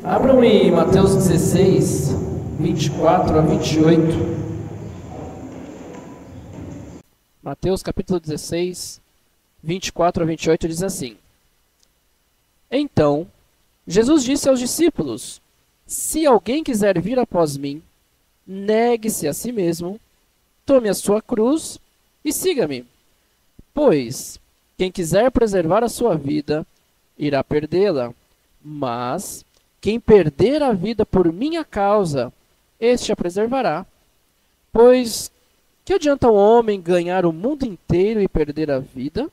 Abram em Mateus 16, 24 a 28. Mateus capítulo 16, 24 a 28 diz assim: Então, Jesus disse aos discípulos: Se alguém quiser vir após mim, negue-se a si mesmo, tome a sua cruz e siga-me. Pois, quem quiser preservar a sua vida, irá perdê-la. Mas, quem perder a vida por minha causa, este a preservará. Pois, que adianta o homem ganhar o mundo inteiro e perder a vida?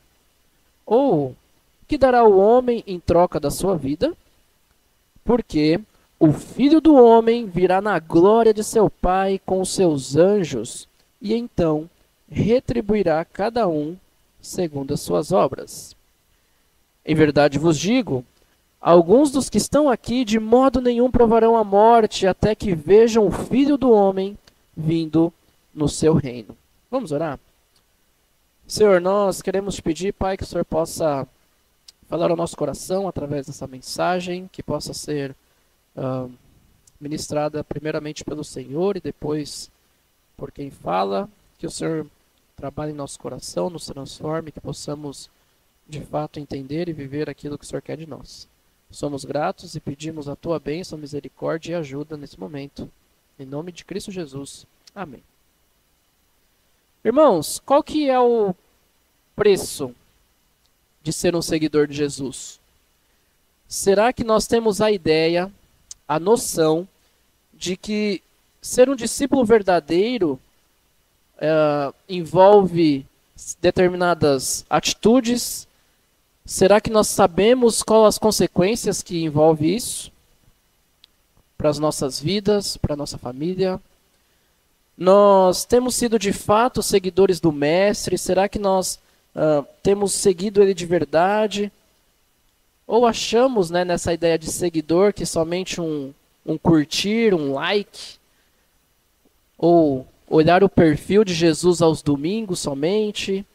Ou, que dará o homem em troca da sua vida? Porque o Filho do Homem virá na glória de seu Pai com os seus anjos, e então retribuirá cada um segundo as suas obras. Em verdade vos digo, alguns dos que estão aqui de modo nenhum provarão a morte até que vejam o Filho do Homem vindo no seu reino. Vamos orar? Senhor, nós queremos te pedir, Pai, que o Senhor possa falar ao nosso coração através dessa mensagem, que possa ser ministrada primeiramente pelo Senhor e depois por quem fala, que o Senhor trabalhe em nosso coração, nos transforme, que possamos de fato entender e viver aquilo que o Senhor quer de nós. Somos gratos e pedimos a tua bênção, misericórdia e ajuda nesse momento. Em nome de Cristo Jesus. Amém. Irmãos, qual que é o preço de ser um seguidor de Jesus? Será que nós temos a ideia, a noção de que ser um discípulo verdadeiro envolve determinadas atitudes? Será que nós sabemos quais as consequências que envolve isso para as nossas vidas, para a nossa família? Nós temos sido de fato seguidores do Mestre? Será que nós temos seguido ele de verdade? Ou achamos, né, nessa ideia de seguidor que somente um curtir, um like, ou olhar o perfil de Jesus aos domingos somente,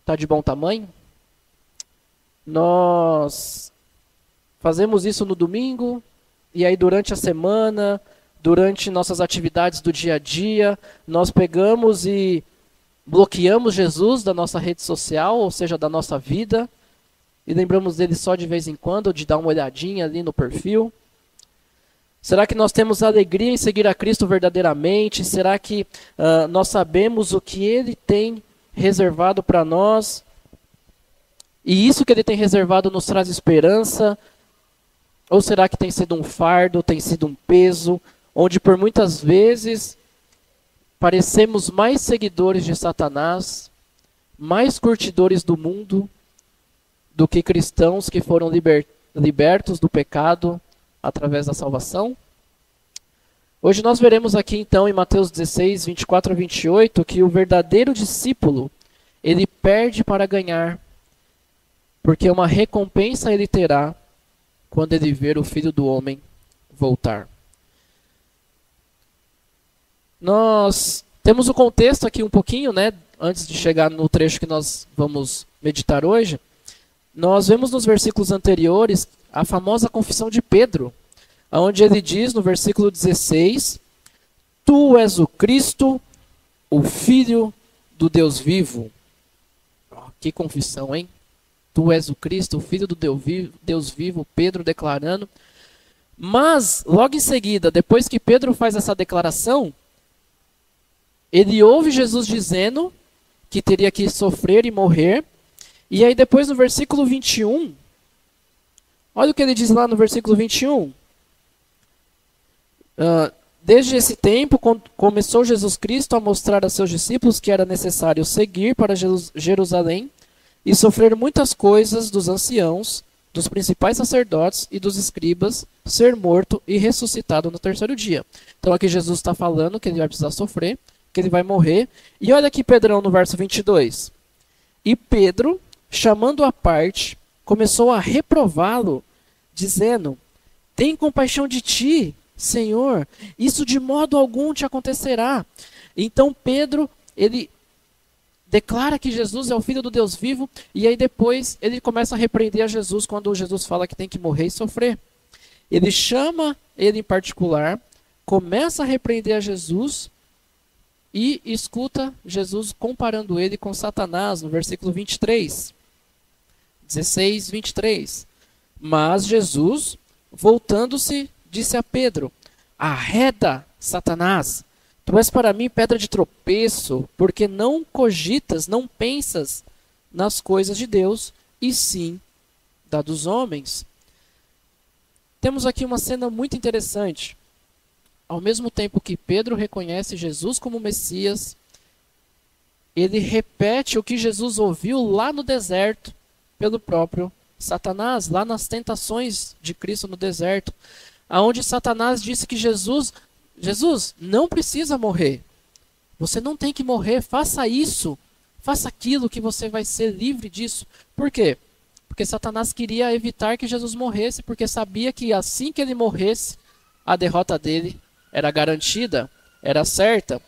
está de bom tamanho? Nós fazemos isso no domingo, e aí durante a semana, durante nossas atividades do dia a dia, nós pegamos e bloqueamos Jesus da nossa rede social, ou seja, da nossa vida, e lembramos dele só de vez em quando, de dar uma olhadinha ali no perfil. Será que nós temos alegria em seguir a Cristo verdadeiramente? Será que nós sabemos o que ele tem reservado para nós? E isso que ele tem reservado nos traz esperança? Ou será que tem sido um fardo, tem sido um peso, onde por muitas vezes parecemos mais seguidores de Satanás, mais curtidores do mundo, do que cristãos que foram libertos do pecado através da salvação? Hoje nós veremos aqui então em Mateus 16, 24 a 28, que o verdadeiro discípulo, ele perde para ganhar, porque uma recompensa ele terá quando ele ver o Filho do Homem voltar. Nós temos o contexto aqui um pouquinho, né, antes de chegar no trecho que nós vamos meditar hoje. Nós vemos nos versículos anteriores a famosa confissão de Pedro, onde ele diz no versículo 16, Tu és o Cristo, o Filho do Deus vivo. Que confissão, hein? Tu és o Cristo, o Filho do Deus vivo, Pedro declarando. Mas, logo em seguida, depois que Pedro faz essa declaração, ele ouve Jesus dizendo que teria que sofrer e morrer. E aí depois no versículo 21, olha o que ele diz lá no versículo 21. Desde esse tempo, começou Jesus Cristo a mostrar a seus discípulos que era necessário seguir para Jerusalém e sofrer muitas coisas dos anciãos, dos principais sacerdotes e dos escribas, ser morto e ressuscitado no terceiro dia. Então aqui Jesus está falando que ele vai precisar sofrer, que ele vai morrer. E olha aqui Pedrão no verso 22. E Pedro, chamando-o à parte, começou a reprová-lo, dizendo, tem compaixão de ti, Senhor, isso de modo algum te acontecerá. Então Pedro, ele declara que Jesus é o Filho do Deus vivo, e aí depois ele começa a repreender a Jesus quando Jesus fala que tem que morrer e sofrer. Ele chama ele em particular, começa a repreender a Jesus e escuta Jesus comparando ele com Satanás, no versículo 23. 16, 23. Mas Jesus, voltando-se, disse a Pedro: Arreda, Satanás, tu és para mim pedra de tropeço, porque não cogitas, não pensas nas coisas de Deus, e sim da dos homens. Temos aqui uma cena muito interessante. Ao mesmo tempo que Pedro reconhece Jesus como Messias, ele repete o que Jesus ouviu lá no deserto pelo próprio Satanás, lá nas tentações de Cristo no deserto, aonde Satanás disse que Jesus não precisa morrer. Você não tem que morrer, faça isso, faça aquilo que você vai ser livre disso. Por quê? Porque Satanás queria evitar que Jesus morresse, porque sabia que assim que ele morresse, a derrota dele era garantida, era certa.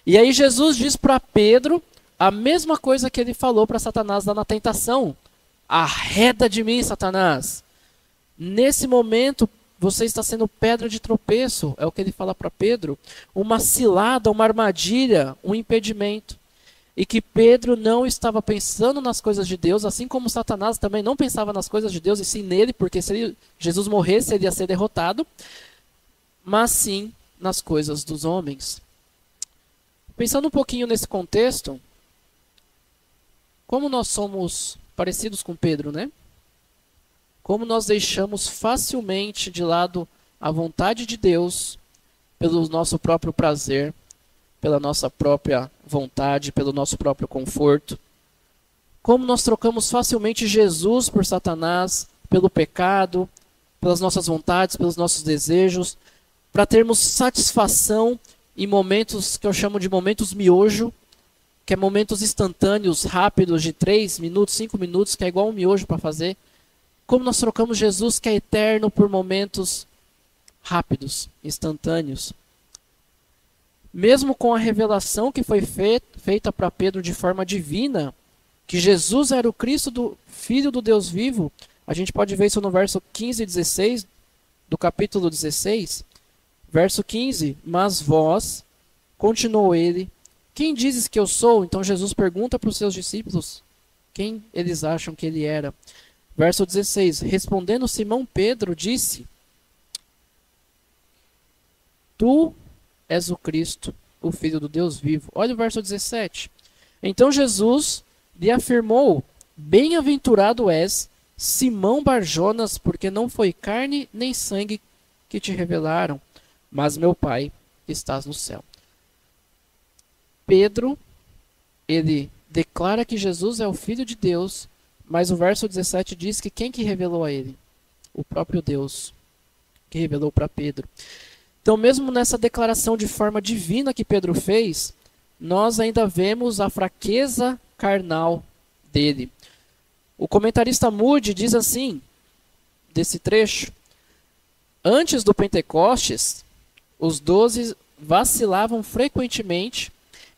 E aí Jesus diz para Pedro a mesma coisa que ele falou para Satanás lá na tentação: Arreda de mim, Satanás. Nesse momento, você está sendo pedra de tropeço, é o que ele fala para Pedro, uma cilada, uma armadilha, um impedimento. E que Pedro não estava pensando nas coisas de Deus, assim como Satanás também não pensava nas coisas de Deus, e sim nele, porque se Jesus morresse, ele ia ser derrotado, mas sim nas coisas dos homens. Pensando um pouquinho nesse contexto, como nós somos parecidos com Pedro, né? Como nós deixamos facilmente de lado a vontade de Deus pelo nosso próprio prazer, pela nossa própria vontade, pelo nosso próprio conforto. Como nós trocamos facilmente Jesus por Satanás, pelo pecado, pelas nossas vontades, pelos nossos desejos, para termos satisfação em momentos que eu chamo de momentos miojo, que é momentos instantâneos, rápidos, de 3 minutos, 5 minutos, que é igual um miojo para fazer. Como nós trocamos Jesus, que é eterno, por momentos rápidos, instantâneos. Mesmo com a revelação que foi feita para Pedro de forma divina, que Jesus era o Cristo, do Filho do Deus vivo, a gente pode ver isso no verso 15 e 16, do capítulo 16. Verso 15, mas vós, continuou ele, quem dizes que eu sou? Então Jesus pergunta para os seus discípulos quem eles acham que ele era. Verso 16, respondendo Simão Pedro, disse: Tu és o Cristo, o Filho do Deus vivo. Olha o verso 17. Então Jesus lhe afirmou: Bem-aventurado és, Simão Barjonas, porque não foi carne nem sangue que te revelaram, mas meu Pai que estás no céu. Pedro, ele declara que Jesus é o Filho de Deus, mas o verso 17 diz que quem que revelou a ele? O próprio Deus, que revelou para Pedro. Então, mesmo nessa declaração de forma divina que Pedro fez, nós ainda vemos a fraqueza carnal dele. O comentarista Moody diz assim, desse trecho: Antes do Pentecostes, os 12 vacilavam frequentemente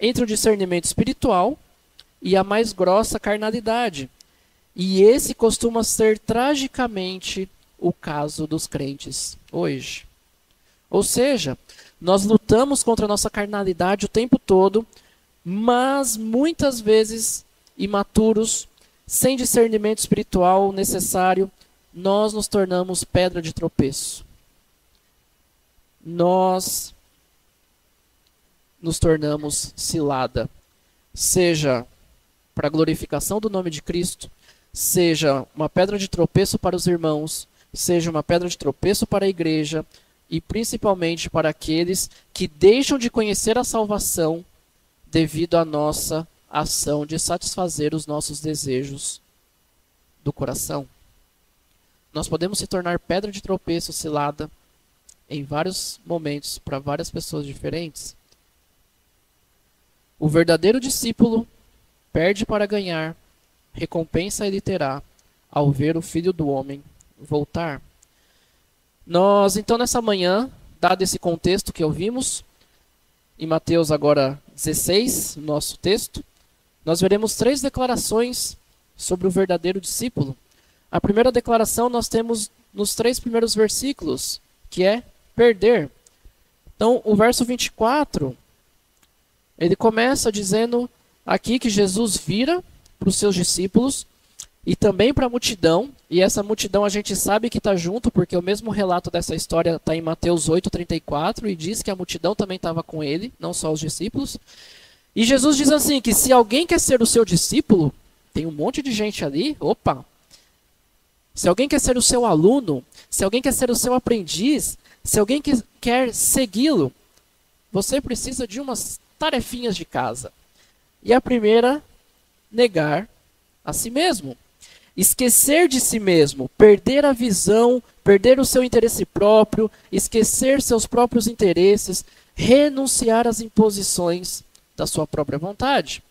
entre o discernimento espiritual e a mais grossa carnalidade. E esse costuma ser tragicamente o caso dos crentes hoje. Ou seja, nós lutamos contra a nossa carnalidade o tempo todo, mas muitas vezes imaturos, sem discernimento espiritual necessário, nós nos tornamos pedra de tropeço. Nós nos tornamos cilada, seja para a glorificação do nome de Cristo, seja uma pedra de tropeço para os irmãos, seja uma pedra de tropeço para a igreja e principalmente para aqueles que deixam de conhecer a salvação devido à nossa ação de satisfazer os nossos desejos do coração. Nós podemos se tornar pedra de tropeço, cilada, em vários momentos, para várias pessoas diferentes. O verdadeiro discípulo perde para ganhar, recompensa ele terá ao ver o Filho do Homem voltar. Nós, então, nessa manhã, dado esse contexto que ouvimos, em Mateus agora 16, nosso texto, nós veremos 3 declarações sobre o verdadeiro discípulo. A primeira declaração nós temos nos 3 primeiros versículos, que é perder. Então, o verso 24, ele começa dizendo aqui que Jesus vira para os seus discípulos e também para a multidão, e essa multidão a gente sabe que está junto, porque o mesmo relato dessa história está em Mateus 8:34, e diz que a multidão também estava com ele, não só os discípulos. E Jesus diz assim, que se alguém quer ser o seu discípulo, tem um monte de gente ali, opa! Se alguém quer ser o seu aluno, se alguém quer ser o seu aprendiz, se alguém quer segui-lo, você precisa de umas tarefinhas de casa. E a primeira, negar a si mesmo. Esquecer de si mesmo, perder a visão, perder o seu interesse próprio, esquecer seus próprios interesses, renunciar às imposições da sua própria vontade.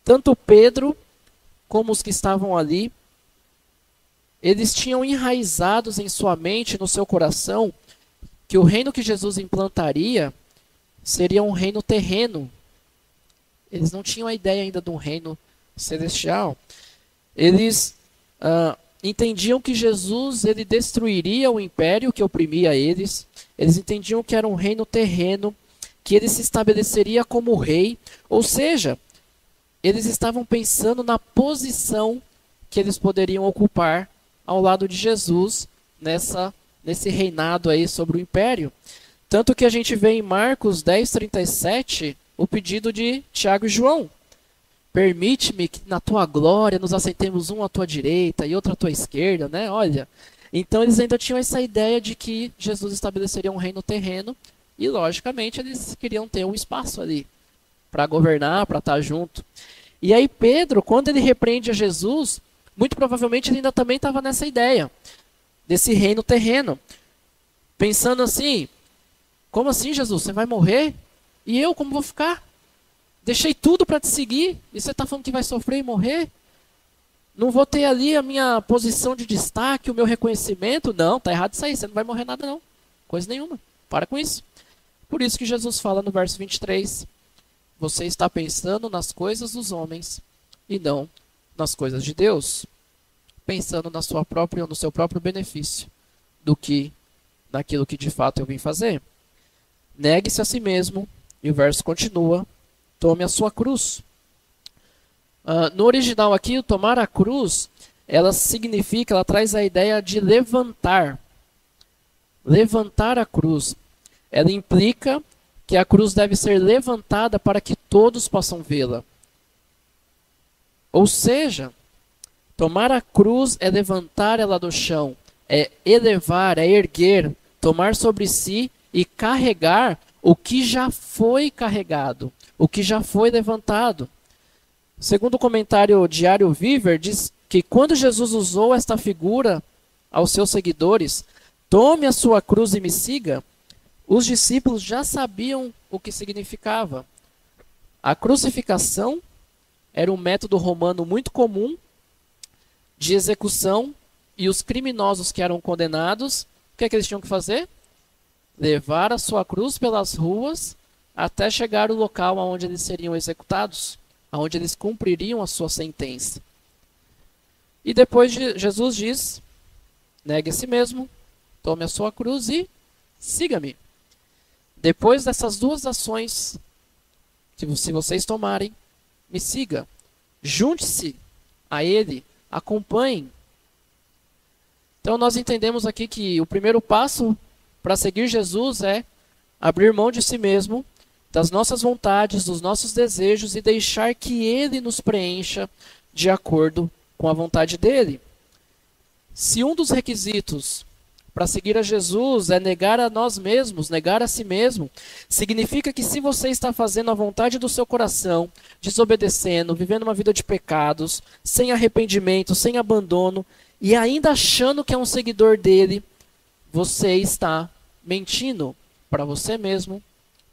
Tanto Pedro como os que estavam ali, eles tinham enraizados em sua mente, no seu coração, que o reino que Jesus implantaria seria um reino terreno. Eles não tinham a ideia ainda de um reino celestial. Eles entendiam que Jesus ele destruiria o império que oprimia eles. Eles entendiam que era um reino terreno, que ele se estabeleceria como rei. Ou seja, eles estavam pensando na posição que eles poderiam ocupar ao lado de Jesus nesse reinado aí sobre o império. Tanto que a gente vê em Marcos 10:37 o pedido de Tiago e João. Permite-me que na tua glória nos assentemos um à tua direita e outro à tua esquerda, né? Olha, então eles ainda tinham essa ideia de que Jesus estabeleceria um reino terreno e, logicamente, eles queriam ter um espaço ali para governar, para estar junto. E aí Pedro, quando ele repreende a Jesus, muito provavelmente ele ainda também estava nessa ideia, desse reino terreno. Pensando assim, como assim, Jesus? Você vai morrer? E eu, como vou ficar? Deixei tudo para te seguir e você está falando que vai sofrer e morrer? Não vou ter ali a minha posição de destaque, o meu reconhecimento? Não, tá errado isso aí, você não vai morrer nada não. Coisa nenhuma, para com isso. Por isso que Jesus fala no verso 23, você está pensando nas coisas dos homens e não nas coisas de Deus. Pensando no seu próprio benefício do que naquilo que de fato eu vim fazer. Negue-se a si mesmo, e o verso continua, tome a sua cruz. No original aqui, o tomar a cruz, ela traz a ideia de levantar. Levantar a cruz. Ela implica que a cruz deve ser levantada para que todos possam vê-la. Ou seja, tomar a cruz é levantar ela do chão, é elevar, é erguer, tomar sobre si e carregar o que já foi carregado, o que já foi levantado. Segundo o comentário Diário Viver, diz que quando Jesus usou esta figura aos seus seguidores, tome a sua cruz e me siga, os discípulos já sabiam o que significava. A crucificação era um método romano muito comum de execução, e os criminosos que eram condenados, o que é que eles tinham que fazer? Levar a sua cruz pelas ruas até chegar ao local onde eles seriam executados, onde eles cumpririam a sua sentença. E depois Jesus diz, negue a si mesmo, tome a sua cruz e siga-me. Depois dessas duas ações, se vocês tomarem, me siga. Junte-se a ele, acompanhem. Então nós entendemos aqui que o primeiro passo para seguir Jesus é abrir mão de si mesmo, das nossas vontades, dos nossos desejos e deixar que ele nos preencha de acordo com a vontade dele. Se um dos requisitos para seguir a Jesus é negar a nós mesmos, negar a si mesmo, significa que se você está fazendo a vontade do seu coração, desobedecendo, vivendo uma vida de pecados, sem arrependimento, sem abandono, e ainda achando que é um seguidor dele, você está mentindo para você mesmo,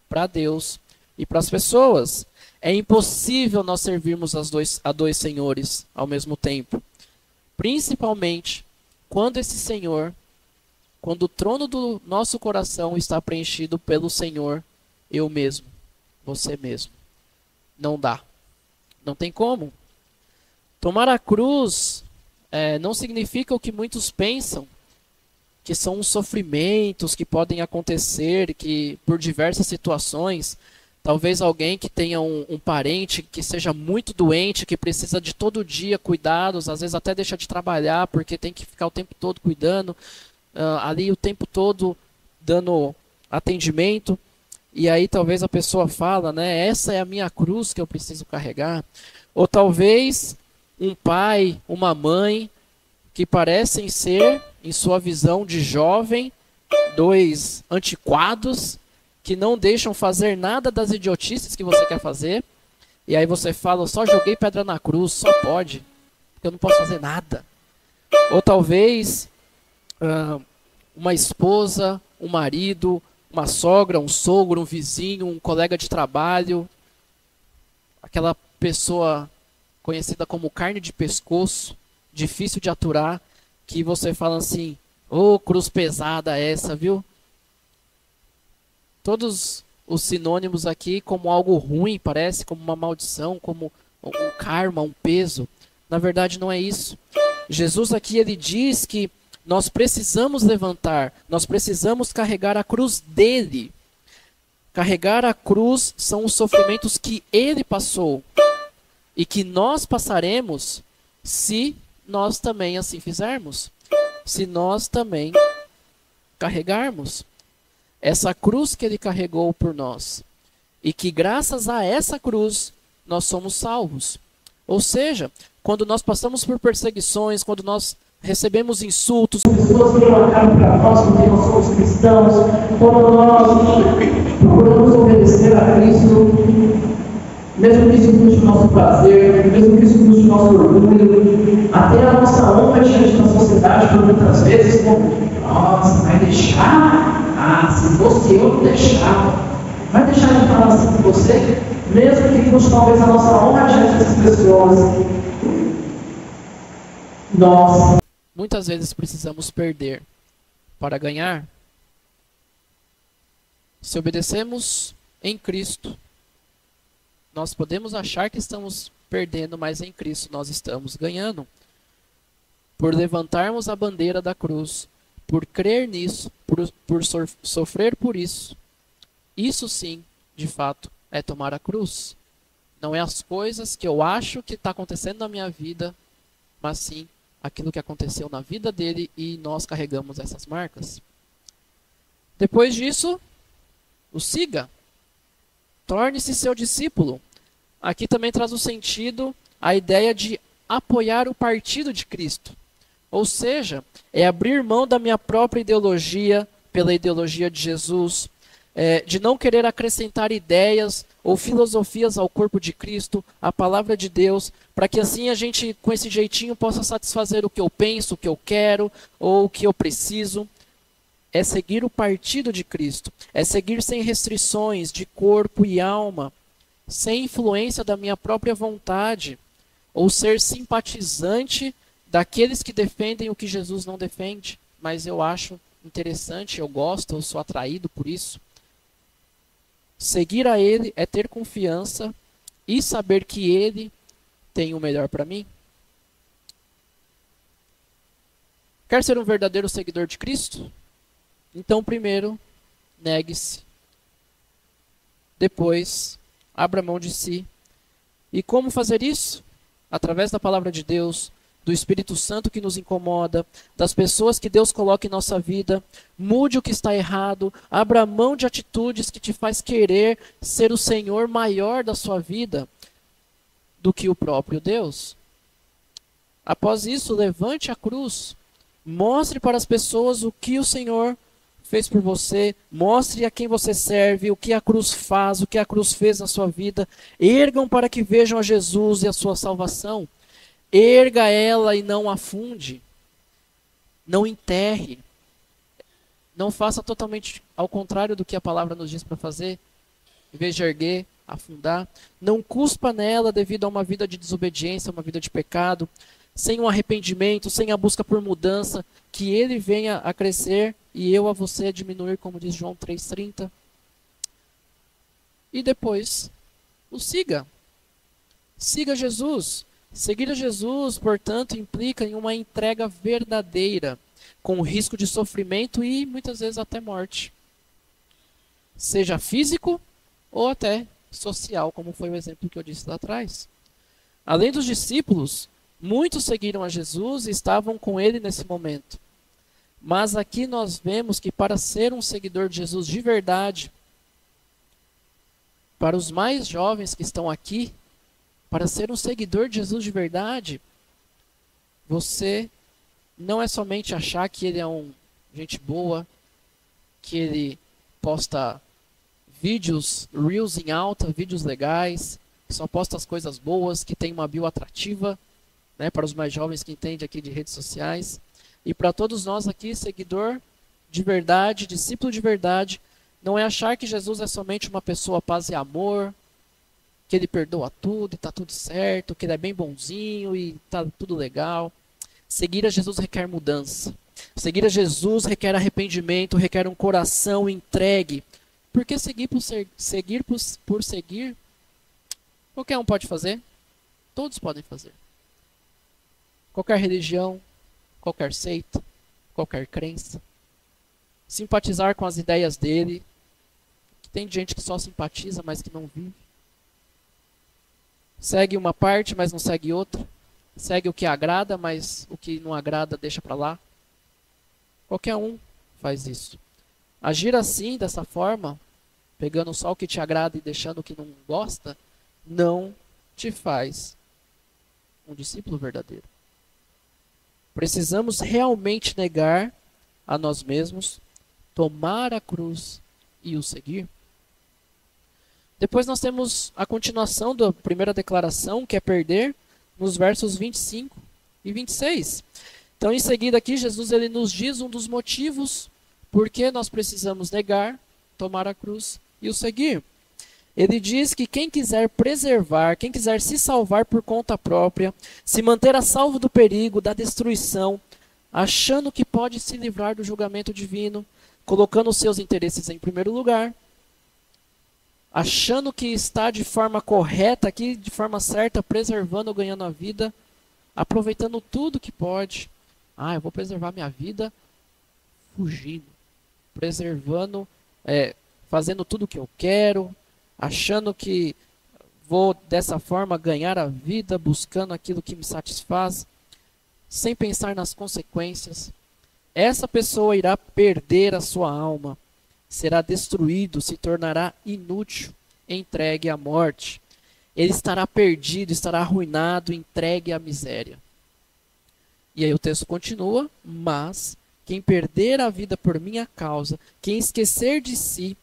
para Deus e para as pessoas. É impossível nós servirmos a dois senhores ao mesmo tempo. Principalmente quando quando o trono do nosso coração está preenchido pelo Senhor, eu mesmo, você mesmo. Não dá. Não tem como. Tomar a cruz não significa o que muitos pensam, que são os sofrimentos que podem acontecer, que por diversas situações, talvez alguém que tenha um parente que seja muito doente, que precisa de todo dia cuidados, às vezes até deixa de trabalhar porque tem que ficar o tempo todo cuidando, ali o tempo todo dando atendimento. E aí talvez a pessoa fala, né, essa é a minha cruz que eu preciso carregar. Ou talvez um pai, uma mãe, que parecem ser, em sua visão de jovem, dois antiquados, que não deixam fazer nada das idiotices que você quer fazer. E aí você fala, eu só joguei pedra na cruz, só pode, porque eu não posso fazer nada. Ou talvez uma esposa, um marido, uma sogra, um sogro, um vizinho, um colega de trabalho, aquela pessoa conhecida como carne de pescoço, difícil de aturar, que você fala assim, ô cruz pesada essa, viu? Todos os sinônimos aqui como algo ruim, parece, como uma maldição, como um karma, um peso. Na verdade não é isso. Jesus aqui ele diz que nós precisamos levantar, nós precisamos carregar a cruz dele. Carregar a cruz são os sofrimentos que ele passou e que nós passaremos se nós também assim fizermos. Se nós também carregarmos essa cruz que ele carregou por nós. E que graças a essa cruz nós somos salvos. Ou seja, quando nós passamos por perseguições, quando nós recebemos insultos, pessoas que marcaram para nós porque nós somos cristãos, quando nós procuramos obedecer a Cristo, mesmo que isso custe o nosso prazer, mesmo que isso custe o nosso orgulho, até a nossa honra diante da sociedade, por muitas vezes, como, nossa, vai deixar? Ah, se fosse eu, não deixava. Vai deixar de falar assim com você, mesmo que custe talvez a nossa honra diante dessas pessoas. Nós muitas vezes precisamos perder para ganhar. Se obedecemos em Cristo, nós podemos achar que estamos perdendo, mas em Cristo nós estamos ganhando. Por levantarmos a bandeira da cruz, por crer nisso, por sofrer por isso. Isso sim, de fato, é tomar a cruz. Não é as coisas que eu acho que está acontecendo na minha vida, mas sim aquilo que aconteceu na vida dele e nós carregamos essas marcas. Depois disso, o siga. Torne-se seu discípulo. Aqui também traz o sentido, a ideia de apoiar o partido de Cristo. Ou seja, é abrir mão da minha própria ideologia pela ideologia de Jesus, de não querer acrescentar ideias ou filosofias ao corpo de Cristo, à palavra de Deus, para que assim a gente, com esse jeitinho, possa satisfazer o que eu penso, o que eu quero ou o que eu preciso. É seguir o partido de Cristo, é seguir sem restrições de corpo e alma, sem influência da minha própria vontade, ou ser simpatizante daqueles que defendem o que Jesus não defende, mas eu acho interessante, eu gosto, eu sou atraído por isso. Seguir a Ele é ter confiança e saber que Ele tem o melhor para mim. Quer ser um verdadeiro seguidor de Cristo? Então, primeiro, negue-se. Depois, abra mão de si. E como fazer isso? Através da palavra de Deus, do Espírito Santo que nos incomoda, das pessoas que Deus coloca em nossa vida. Mude o que está errado, abra mão de atitudes que te faz querer ser o Senhor maior da sua vida do que o próprio Deus. Após isso, levante a cruz, mostre para as pessoas o que o Senhor fez por você, mostre a quem você serve, o que a cruz faz, o que a cruz fez na sua vida. Ergam para que vejam a Jesus e a sua salvação. Erga ela e não afunde. Não enterre. Não faça totalmente ao contrário do que a palavra nos diz para fazer. Em vez de erguer, afundar. Não cuspa nela devido a uma vida de desobediência, uma vida de pecado. Sem um arrependimento, sem a busca por mudança. Que ele venha a crescer e eu a você a diminuir, como diz João 3,30. E depois, o siga. Siga Jesus. Seguir a Jesus, portanto, implica em uma entrega verdadeira. com o risco de sofrimento e muitas vezes até morte, seja físico ou até social, como foi o exemplo que eu disse lá atrás. Além dos discípulos, muitos seguiram a Jesus e estavam com ele nesse momento. Mas aqui nós vemos que para ser um seguidor de Jesus de verdade, para os mais jovens que estão aqui, para ser um seguidor de Jesus de verdade, você não é somente achar que ele é gente boa, que ele posta vídeos, reels em alta, vídeos legais, que só posta as coisas boas, que tem uma bio atrativa, né, para os mais jovens que entendem aqui de redes sociais. E para todos nós aqui, seguidor de verdade, discípulo de verdade, não é achar que Jesus é somente uma pessoa paz e amor, que ele perdoa tudo e está tudo certo, que ele é bem bonzinho e está tudo legal. Seguir a Jesus requer mudança. Seguir a Jesus requer arrependimento, requer um coração entregue. Porque seguir por seguir, qualquer um pode fazer. Todos podem fazer. Qualquer religião, qualquer seita, qualquer crença. Simpatizar com as ideias dele. Tem gente que só simpatiza, mas que não vive. Segue uma parte, mas não segue outra. Segue o que agrada, mas o que não agrada deixa para lá. Qualquer um faz isso. Agir assim, dessa forma, pegando só o que te agrada e deixando o que não gosta, não te faz um discípulo verdadeiro. Precisamos realmente negar a nós mesmos, tomar a cruz e o seguir. Depois nós temos a continuação da primeira declaração, que é perder, nos versos 25 e 26. Então, em seguida aqui, Jesus ele nos diz um dos motivos por que nós precisamos negar, tomar a cruz e o seguir. Ele diz que quem quiser preservar, quem quiser se salvar por conta própria, se manter a salvo do perigo, da destruição, achando que pode se livrar do julgamento divino, colocando os seus interesses em primeiro lugar, achando que está de forma correta aqui, de forma certa, preservando ou ganhando a vida, aproveitando tudo que pode. Eu vou preservar minha vida fugindo, preservando, fazendo tudo o que eu quero, achando que vou dessa forma ganhar a vida, buscando aquilo que me satisfaz, sem pensar nas consequências. Essa pessoa irá perder a sua alma, será destruído, se tornará inútil, entregue à morte. Ele estará perdido, estará arruinado, entregue à miséria. E aí o texto continua, mas quem perder a vida por minha causa, quem esquecer de si,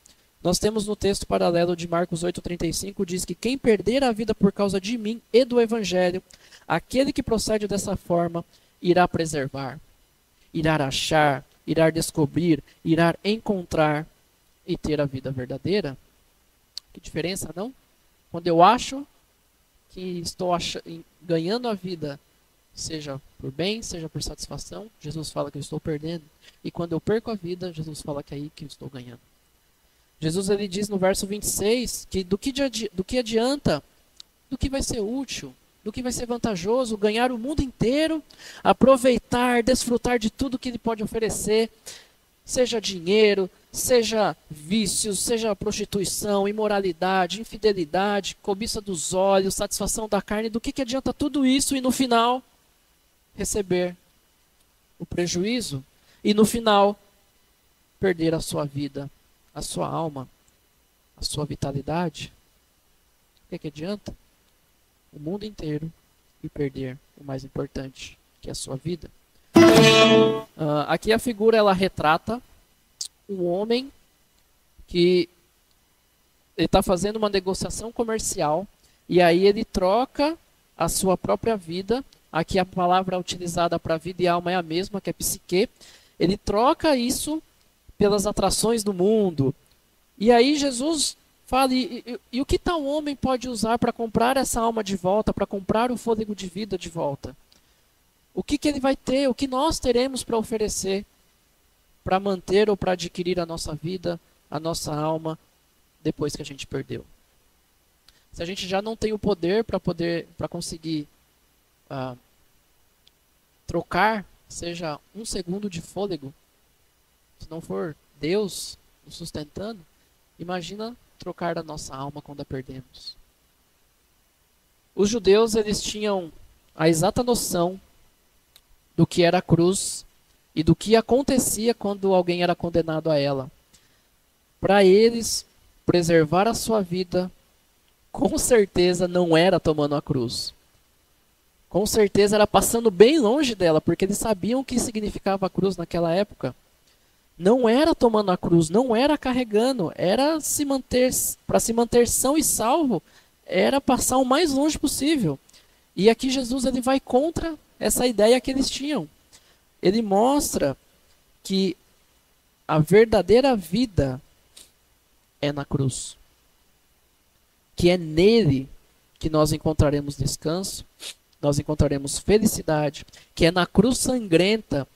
nós temos no texto paralelo de Marcos 8,35, diz que quem perder a vida por causa de mim e do Evangelho, aquele que procede dessa forma, irá preservar, irá achar, irá descobrir, irá encontrar e ter a vida verdadeira. Que diferença, não? Quando eu acho que estou ganhando a vida, seja por bem, seja por satisfação, Jesus fala que eu estou perdendo. E quando eu perco a vida, Jesus fala que é aí que eu estou ganhando. Jesus ele diz no verso 26 que do que adianta, do que vai ser útil, do que vai ser vantajoso ganhar o mundo inteiro, aproveitar, desfrutar de tudo que ele pode oferecer, seja dinheiro, seja vícios, seja prostituição, imoralidade, infidelidade, cobiça dos olhos, satisfação da carne. Do que adianta tudo isso e no final receber o prejuízo e no final perder a sua vida, a sua alma, a sua vitalidade? O que adianta? O mundo inteiro e perder o mais importante, que é a sua vida. Aqui a figura ela retrata um homem que ele está fazendo uma negociação comercial e aí ele troca a sua própria vida. Aqui a palavra utilizada para vida e alma é a mesma, que é psique. Ele troca isso pelas atrações do mundo. E aí Jesus fala, e o que tal homem pode usar para comprar essa alma de volta, para comprar o fôlego de vida de volta? O que ele vai ter, o que nós teremos para oferecer, para manter ou para adquirir a nossa vida, a nossa alma, depois que a gente perdeu? Se a gente já não tem o poder para conseguir trocar seja um segundo de fôlego, se não for Deus nos sustentando, imagina trocar a nossa alma quando a perdemos. Os judeus, eles tinham a exata noção do que era a cruz e do que acontecia quando alguém era condenado a ela. Para eles, preservar a sua vida, com certeza não era tomando a cruz. Com certeza era passando bem longe dela, porque eles sabiam o que significava a cruz naquela época. Não era tomando a cruz, não era carregando, era se manter, para se manter são e salvo, era passar o mais longe possível. E aqui Jesus ele vai contra essa ideia que eles tinham. Ele mostra que a verdadeira vida é na cruz. Que é nele que nós encontraremos descanso, nós encontraremos felicidade, que é na cruz sangrenta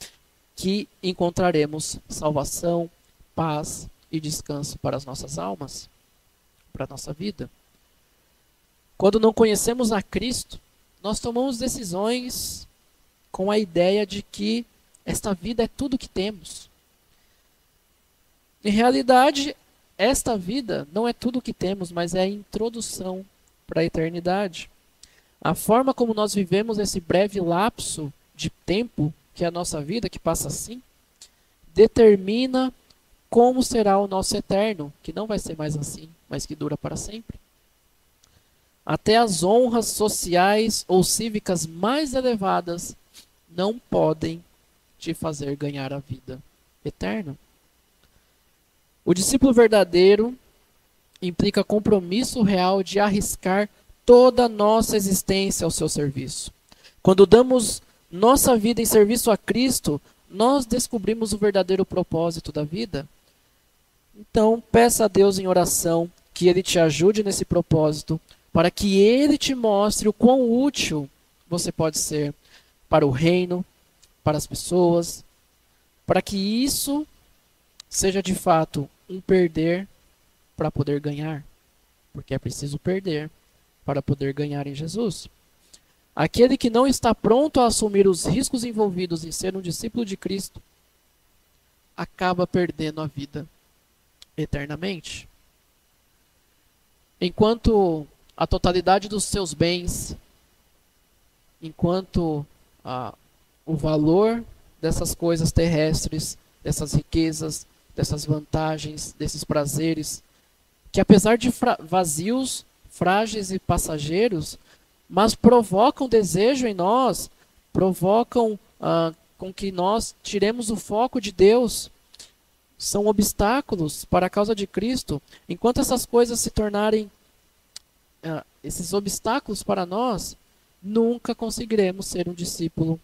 que encontraremos salvação, paz e descanso para as nossas almas, para a nossa vida. Quando não conhecemos a Cristo, nós tomamos decisões com a ideia de que esta vida é tudo que temos. Em realidade, esta vida não é tudo que temos, mas é a introdução para a eternidade. A forma como nós vivemos esse breve lapso de tempo, que é a nossa vida, que passa assim, determina como será o nosso eterno, que não vai ser mais assim, mas que dura para sempre. Até as honras sociais ou cívicas mais elevadas não podem te fazer ganhar a vida eterna. O discípulo verdadeiro implica compromisso real de arriscar toda a nossa existência ao seu serviço. Quando damos nossa vida em serviço a Cristo, nós descobrimos o verdadeiro propósito da vida. Então, peça a Deus em oração que Ele te ajude nesse propósito, para que Ele te mostre o quão útil você pode ser para o reino, para as pessoas, para que isso seja de fato um perder para poder ganhar, porque é preciso perder para poder ganhar em Jesus. Aquele que não está pronto a assumir os riscos envolvidos em ser um discípulo de Cristo, acaba perdendo a vida eternamente. Enquanto a totalidade dos seus bens, enquanto o valor dessas coisas terrestres, dessas riquezas, dessas vantagens, desses prazeres, que apesar de vazios, frágeis e passageiros, mas provocam desejo em nós, provocam com que nós tiremos o foco de Deus, são obstáculos para a causa de Cristo. Enquanto essas coisas se tornarem esses obstáculos para nós, nunca conseguiremos ser um discípulo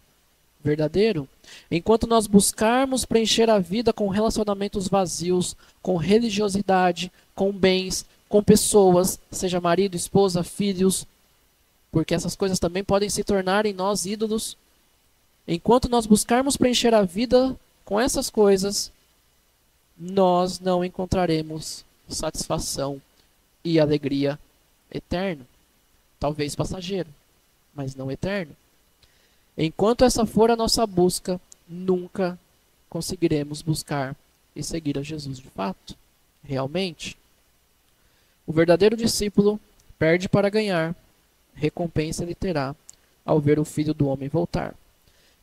verdadeiro. Enquanto nós buscarmos preencher a vida com relacionamentos vazios, com religiosidade, com bens, com pessoas, seja marido, esposa, filhos, porque essas coisas também podem se tornar em nós ídolos. Enquanto nós buscarmos preencher a vida com essas coisas, nós não encontraremos satisfação e alegria eterno. Talvez passageiro, mas não eterno. Enquanto essa for a nossa busca, nunca conseguiremos buscar e seguir a Jesus de fato, realmente. O verdadeiro discípulo perde para ganhar, recompensa ele terá ao ver o Filho do Homem voltar.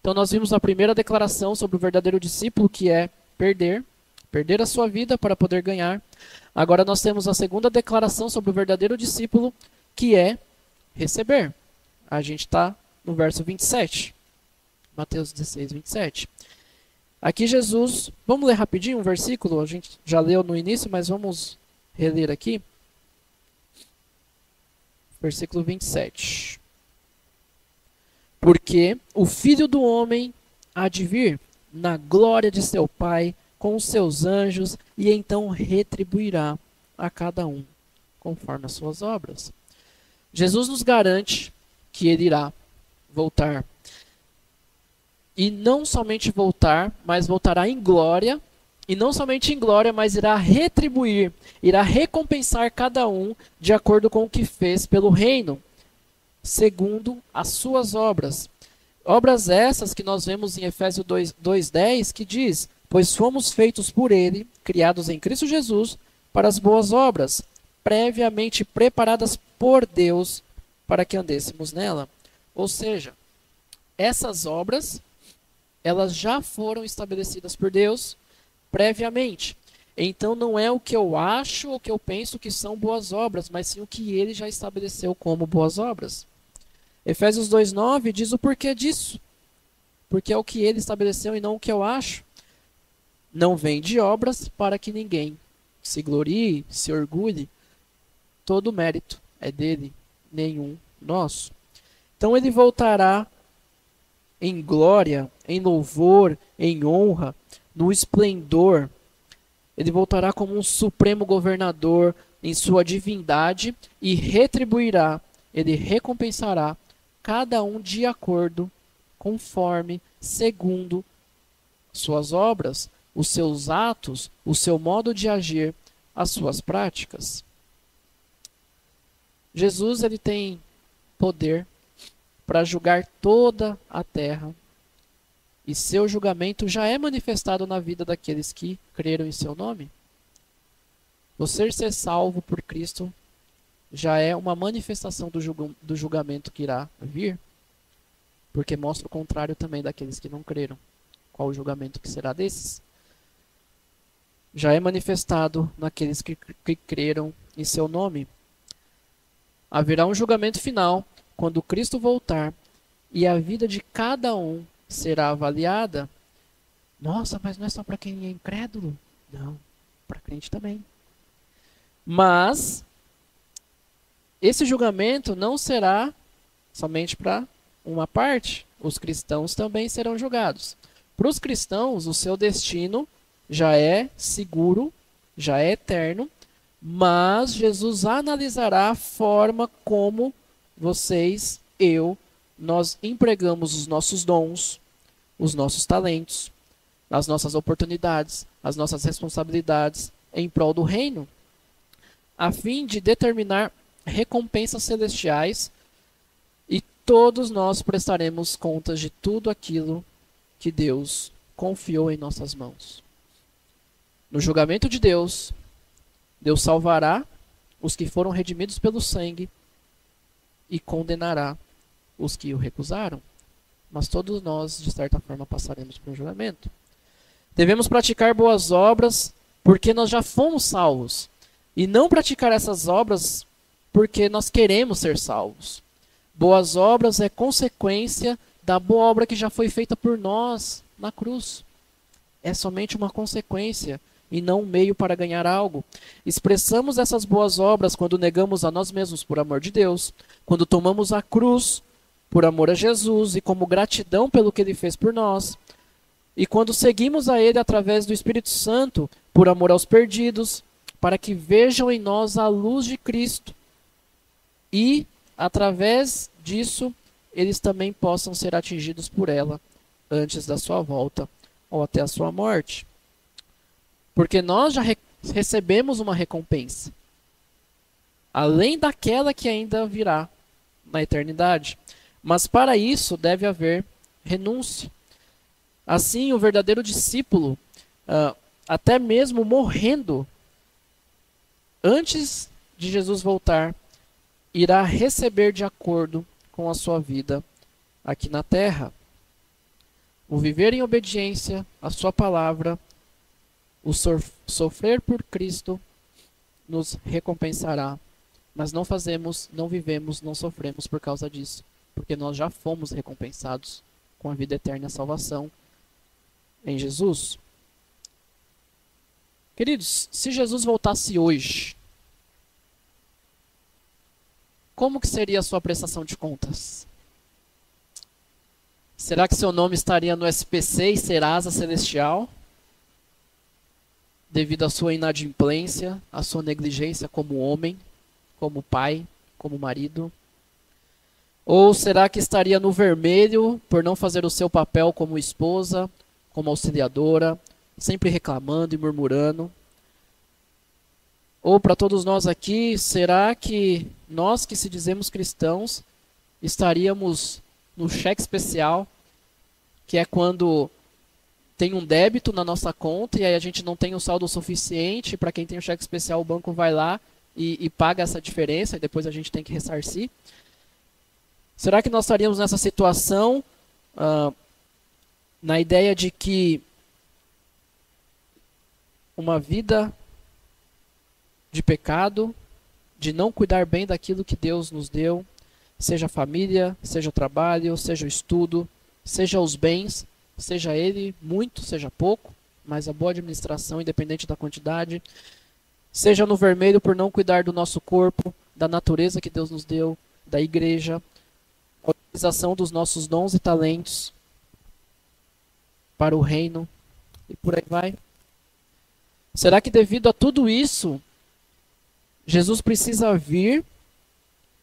Então nós vimos a primeira declaração sobre o verdadeiro discípulo, que é perder a sua vida para poder ganhar. Agora nós temos a segunda declaração sobre o verdadeiro discípulo, que é receber. A gente está no verso 27. Mateus 16, 27. Aqui Jesus, vamos ler rapidinho um versículo, a gente já leu no início, mas vamos reler aqui. Versículo 27. Porque o Filho do Homem há de vir na glória de seu Pai com os seus anjos, e então retribuirá a cada um conforme as suas obras. Jesus nos garante que ele irá voltar. E não somente voltar, mas voltará em glória. E não somente em glória, mas irá retribuir, irá recompensar cada um de acordo com o que fez pelo reino, segundo as suas obras. Obras essas que nós vemos em Efésios 2:10, que diz: pois fomos feitos por ele, criados em Cristo Jesus, para as boas obras, previamente preparadas por Deus para que andêssemos nela. Ou seja, essas obras, elas já foram estabelecidas por Deus previamente. Então não é o que eu acho ou o que eu penso que são boas obras, mas sim o que ele já estabeleceu como boas obras. Efésios 2:9 diz o porquê disso. Porque é o que ele estabeleceu e não o que eu acho. Não vem de obras para que ninguém se glorie, se orgulhe. Todo o mérito é dele, nenhum nosso. Então ele voltará em glória, em louvor, em honra, no esplendor. Ele voltará como um supremo governador em sua divindade e retribuirá, ele recompensará cada um de acordo, conforme, segundo suas obras, os seus atos, o seu modo de agir, as suas práticas. Jesus, ele tem poder para julgar toda a terra, e seu julgamento já é manifestado na vida daqueles que creram em seu nome. Você ser salvo por Cristo já é uma manifestação do julgamento que irá vir, porque mostra o contrário também daqueles que não creram. Qual o julgamento que será desses? Já é manifestado naqueles que creram em seu nome. Haverá um julgamento final quando Cristo voltar e a vida de cada um será avaliada. Nossa, mas não é só para quem é incrédulo? Não, para crente também. Mas esse julgamento não será somente para uma parte. Os cristãos também serão julgados. Para os cristãos, o seu destino já é seguro, já é eterno, mas Jesus analisará a forma como vocês, nós empregamos os nossos dons, os nossos talentos, as nossas oportunidades, as nossas responsabilidades em prol do reino, a fim de determinar recompensas celestiais, e todos nós prestaremos contas de tudo aquilo que Deus confiou em nossas mãos. No julgamento de Deus, Deus salvará os que foram redimidos pelo sangue e condenará os que o recusaram. Mas todos nós, de certa forma, passaremos por um julgamento. Devemos praticar boas obras porque nós já fomos salvos, e não praticar essas obras porque nós queremos ser salvos. Boas obras é consequência da boa obra que já foi feita por nós na cruz. É somente uma consequência e não um meio para ganhar algo. Expressamos essas boas obras quando negamos a nós mesmos por amor de Deus, quando tomamos a cruz por amor a Jesus e como gratidão pelo que ele fez por nós, e quando seguimos a ele através do Espírito Santo por amor aos perdidos, para que vejam em nós a luz de Cristo e, através disso, eles também possam ser atingidos por ela antes da sua volta ou até a sua morte. Porque nós já recebemos uma recompensa, além daquela que ainda virá na eternidade. Mas para isso deve haver renúncia. Assim, o verdadeiro discípulo, até mesmo morrendo, antes de Jesus voltar, irá receber de acordo com a sua vida aqui na terra. O viver em obediência à sua palavra, o sofrer por Cristo nos recompensará. Mas não fazemos, não vivemos, não sofremos por causa disso, porque nós já fomos recompensados com a vida eterna e a salvação em Jesus. Queridos, se Jesus voltasse hoje, como que seria a sua prestação de contas? Será que seu nome estaria no SPC e Serasa Celestial? Devido à sua inadimplência, à sua negligência como homem, como pai, como marido? Ou será que estaria no vermelho por não fazer o seu papel como esposa, como auxiliadora, sempre reclamando e murmurando? Ou para todos nós aqui, será que nós que se dizemos cristãos estaríamos no cheque especial, que é quando tem um débito na nossa conta e aí a gente não tem o saldo suficiente. Para quem tem o cheque especial, o banco vai lá e paga essa diferença e depois a gente tem que ressarcir. Será que nós estaríamos nessa situação, na ideia de que uma vida de pecado, de não cuidar bem daquilo que Deus nos deu, seja a família, seja o trabalho, seja o estudo, seja os bens, seja ele muito, seja pouco, mas a boa administração, independente da quantidade, seja no vermelho por não cuidar do nosso corpo, da natureza que Deus nos deu, da igreja, a utilização dos nossos dons e talentos para o reino, e por aí vai. Será que devido a tudo isso, Jesus precisa vir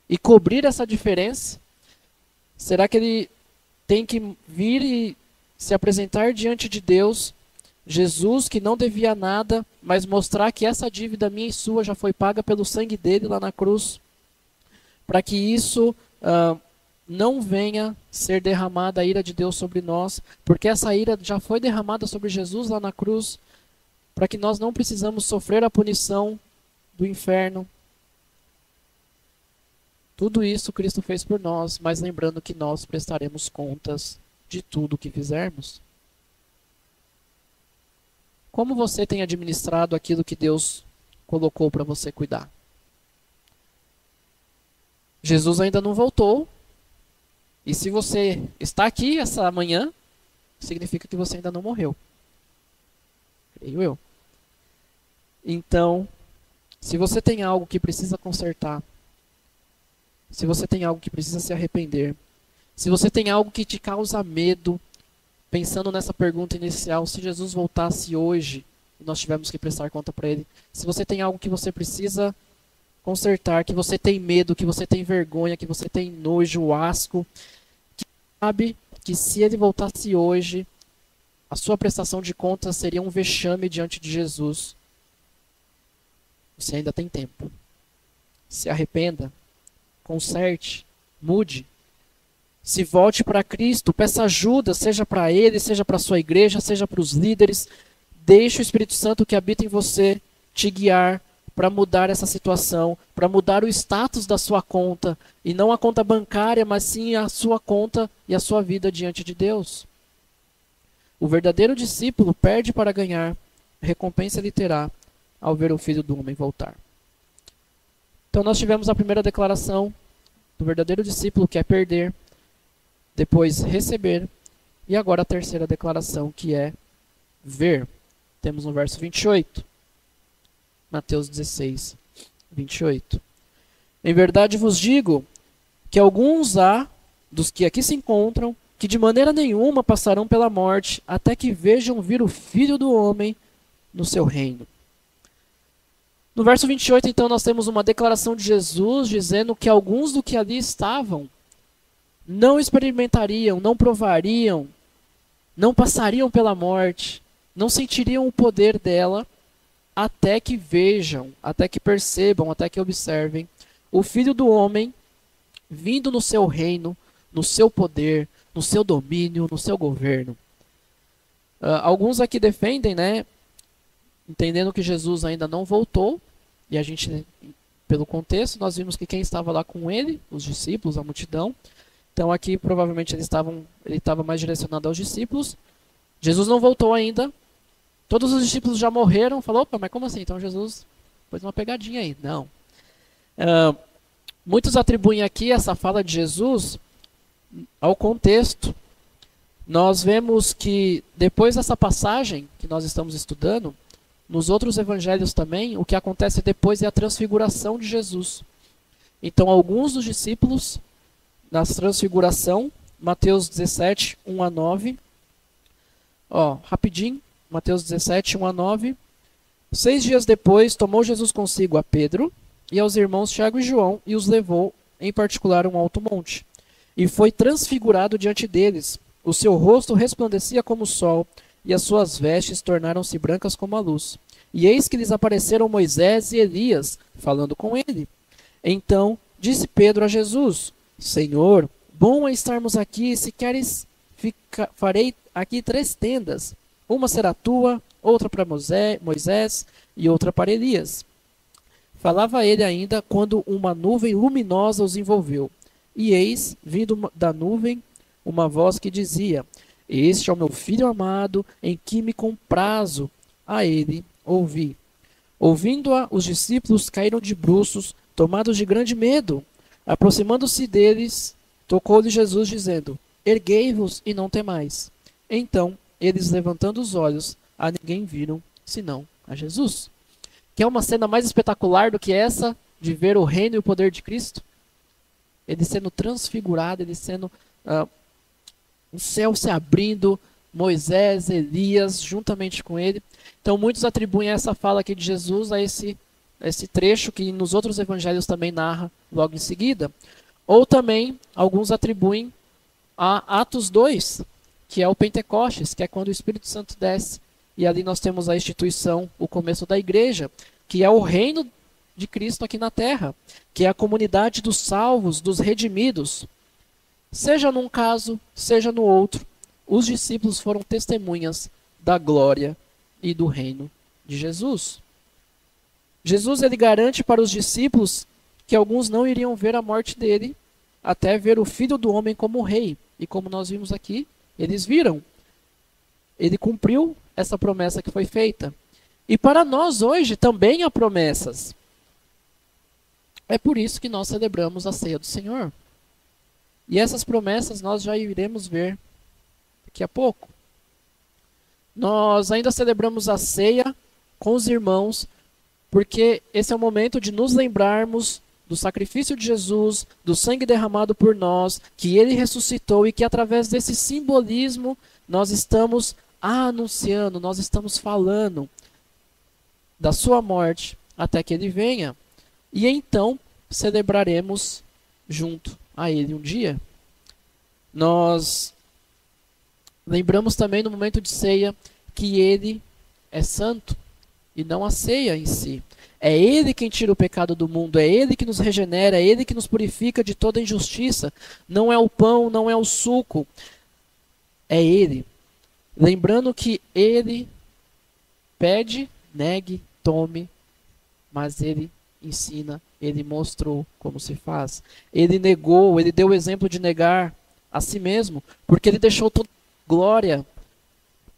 e cobrir essa diferença? Será que ele tem que vir e se apresentar diante de Deus, Jesus que não devia nada, mas mostrar que essa dívida minha e sua já foi paga pelo sangue dele lá na cruz, para que isso não venha ser derramada a ira de Deus sobre nós, porque essa ira já foi derramada sobre Jesus lá na cruz, para que nós não precisamos sofrer a punição do inferno. Tudo isso Cristo fez por nós, mas lembrando que nós prestaremos contas de tudo o que fizermos. Como você tem administrado aquilo que Deus colocou para você cuidar? Jesus ainda não voltou. E se você está aqui essa manhã, significa que você ainda não morreu. Creio eu. Então, se você tem algo que precisa consertar, se você tem algo que precisa se arrepender, se você tem algo que te causa medo, pensando nessa pergunta inicial, se Jesus voltasse hoje e nós tivermos que prestar conta para ele, se você tem algo que você precisa consertar, que você tem medo, que você tem vergonha, que você tem nojo, asco, que sabe que se ele voltasse hoje, a sua prestação de contas seria um vexame diante de Jesus, você ainda tem tempo. Se arrependa, conserte, mude. Se volte para Cristo, peça ajuda, seja para Ele, seja para a sua igreja, seja para os líderes. Deixe o Espírito Santo que habita em você te guiar para mudar essa situação, para mudar o status da sua conta. E não a conta bancária, mas sim a sua conta e a sua vida diante de Deus. O verdadeiro discípulo perde para ganhar, recompensa ele terá ao ver o Filho do Homem voltar. Então nós tivemos a primeira declaração do verdadeiro discípulo, que é perder, depois receber, e agora a terceira declaração, que é ver. Temos no verso 28, Mateus 16, 28. Em verdade vos digo que alguns há, dos que aqui se encontram, que de maneira nenhuma passarão pela morte, até que vejam vir o Filho do Homem no seu reino. No verso 28, então, nós temos uma declaração de Jesus dizendo que alguns do que ali estavam não experimentariam, não provariam, não passariam pela morte, não sentiriam o poder dela, até que vejam, até que percebam, até que observem o Filho do Homem vindo no seu reino, no seu poder, no seu domínio, no seu governo. Alguns aqui defendem, entendendo que Jesus ainda não voltou, e a gente, pelo contexto, nós vimos que quem estava lá com ele, os discípulos, a multidão. Então aqui provavelmente ele estava mais direcionado aos discípulos. Jesus não voltou ainda. Todos os discípulos já morreram. Falou, opa, mas como assim? Então Jesus pôs uma pegadinha aí. Não. Muitos atribuem aqui essa fala de Jesus ao contexto. Nós vemos que depois dessa passagem que nós estamos estudando, nos outros evangelhos também, o que acontece depois é a transfiguração de Jesus. Então, alguns dos discípulos, na transfiguração, Mateus 17, 1 a 9. Rapidinho, Mateus 17, 1 a 9. 6 dias depois, tomou Jesus consigo a Pedro e aos irmãos Tiago e João e os levou, em particular, a um alto monte. E foi transfigurado diante deles. O seu rosto resplandecia como o sol, e as suas vestes tornaram-se brancas como a luz. E eis que lhes apareceram Moisés e Elias, falando com ele. Então disse Pedro a Jesus: Senhor, Bom é estarmos aqui, se queres, farei aqui 3 tendas. Uma será tua, outra para Moisés e outra para Elias. Falava ele ainda quando uma nuvem luminosa os envolveu. E eis, vindo da nuvem, uma voz que dizia: Este é o meu filho amado, em que me comprazo. A ele ouvi. Ouvindo-a, os discípulos caíram de bruços, tomados de grande medo. Aproximando-se deles, tocou-lhe Jesus, dizendo: Erguei-vos e não temais. Então, eles, levantando os olhos, a ninguém viram, senão a Jesus. Quer uma cena mais espetacular do que essa, de ver o reino e o poder de Cristo? Ele sendo transfigurado, ele sendo... o céu se abrindo, Moisés, Elias, juntamente com ele. Então, muitos atribuem essa fala aqui de Jesus a esse trecho que nos outros evangelhos também narra logo em seguida. Ou também, alguns atribuem a Atos 2, que é o Pentecostes, que é quando o Espírito Santo desce. E ali nós temos a instituição, o começo da igreja, que é o reino de Cristo aqui na terra, que é a comunidade dos salvos, dos redimidos. Seja num caso, seja no outro, os discípulos foram testemunhas da glória e do reino de Jesus. Jesus, ele garante para os discípulos que alguns não iriam ver a morte dele até ver o Filho do Homem como rei. E como nós vimos aqui, eles viram. Ele cumpriu essa promessa que foi feita. E para nós hoje também há promessas. É por isso que nós celebramos a ceia do Senhor. E essas promessas nós já iremos ver daqui a pouco. Nós ainda celebramos a ceia com os irmãos, porque esse é o momento de nos lembrarmos do sacrifício de Jesus, do sangue derramado por nós, que ele ressuscitou e que através desse simbolismo nós estamos anunciando, nós estamos falando da sua morte até que ele venha. E então celebraremos junto a ele um dia. Nós lembramos também no momento de ceia que ele é santo e não a ceia em si. É ele quem tira o pecado do mundo, é ele que nos regenera, é ele que nos purifica de toda injustiça. Não é o pão, não é o suco, é ele. Lembrando que ele pede, negue, tome, mas ele ensina, ele mostrou como se faz. Ele negou, ele deu o exemplo de negar a si mesmo, porque ele deixou toda a glória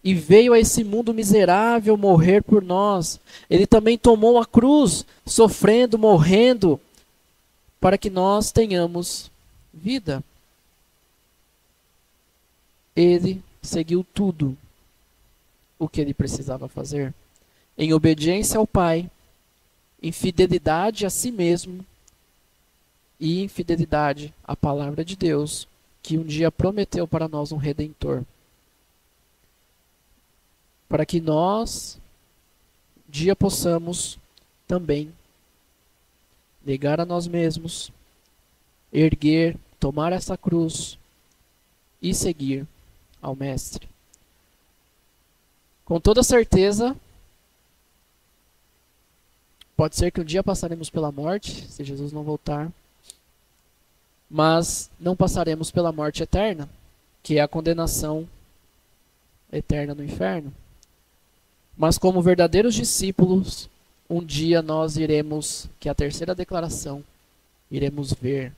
e veio a esse mundo miserável morrer por nós. Ele também tomou a cruz, sofrendo, morrendo, para que nós tenhamos vida. Ele seguiu tudo o que ele precisava fazer, em obediência ao Pai, em fidelidade a si mesmo e em fidelidade à palavra de Deus, que um dia prometeu para nós um Redentor. Para que nós, um dia possamos também negar a nós mesmos, erguer, tomar essa cruz e seguir ao Mestre. Com toda certeza, pode ser que um dia passaremos pela morte, se Jesus não voltar, mas não passaremos pela morte eterna, que é a condenação eterna no inferno. Mas como verdadeiros discípulos, um dia nós iremos, que é a terceira declaração, iremos ver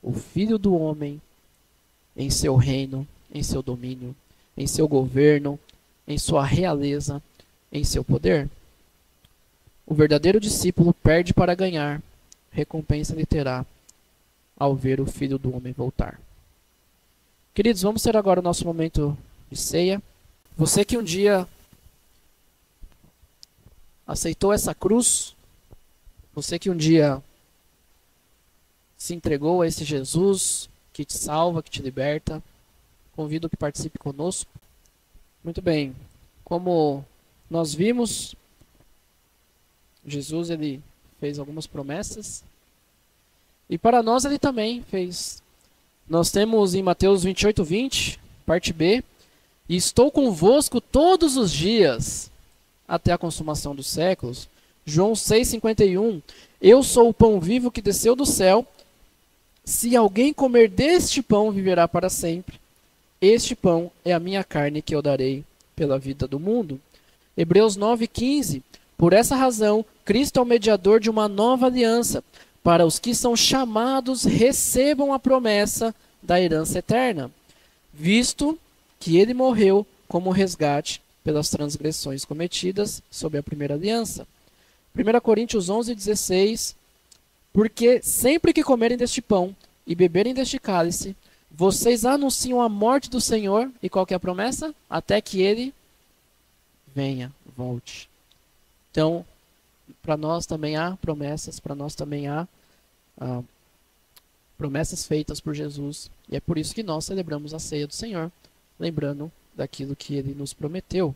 o Filho do Homem em seu reino, em seu domínio, em seu governo, em sua realeza, em seu poder. O verdadeiro discípulo perde para ganhar, recompensa lhe terá ao ver o Filho do Homem voltar. Queridos, vamos ter agora o nosso momento de ceia. Você que um dia aceitou essa cruz, você que um dia se entregou a esse Jesus que te salva, que te liberta, convido que participe conosco. Muito bem, como nós vimos, Jesus ele fez algumas promessas e para nós ele também fez. Nós temos em Mateus 28:20, parte B, e estou convosco todos os dias até a consumação dos séculos. João 6:51, eu sou o pão vivo que desceu do céu, Se alguém comer deste pão, viverá para sempre. Este pão é a minha carne que eu darei pela vida do mundo. Hebreus 9,15. Por essa razão, Cristo é o mediador de uma nova aliança, para os que são chamados recebam a promessa da herança eterna, visto que ele morreu como resgate pelas transgressões cometidas sob a primeira aliança. 1 Coríntios 11,16. Porque sempre que comerem deste pão e beberem deste cálice, vocês anunciam a morte do Senhor, e qual que é a promessa? Até que ele venha, volte. Então, para nós também há promessas, para nós também há promessas feitas por Jesus, e é por isso que nós celebramos a ceia do Senhor, lembrando daquilo que ele nos prometeu.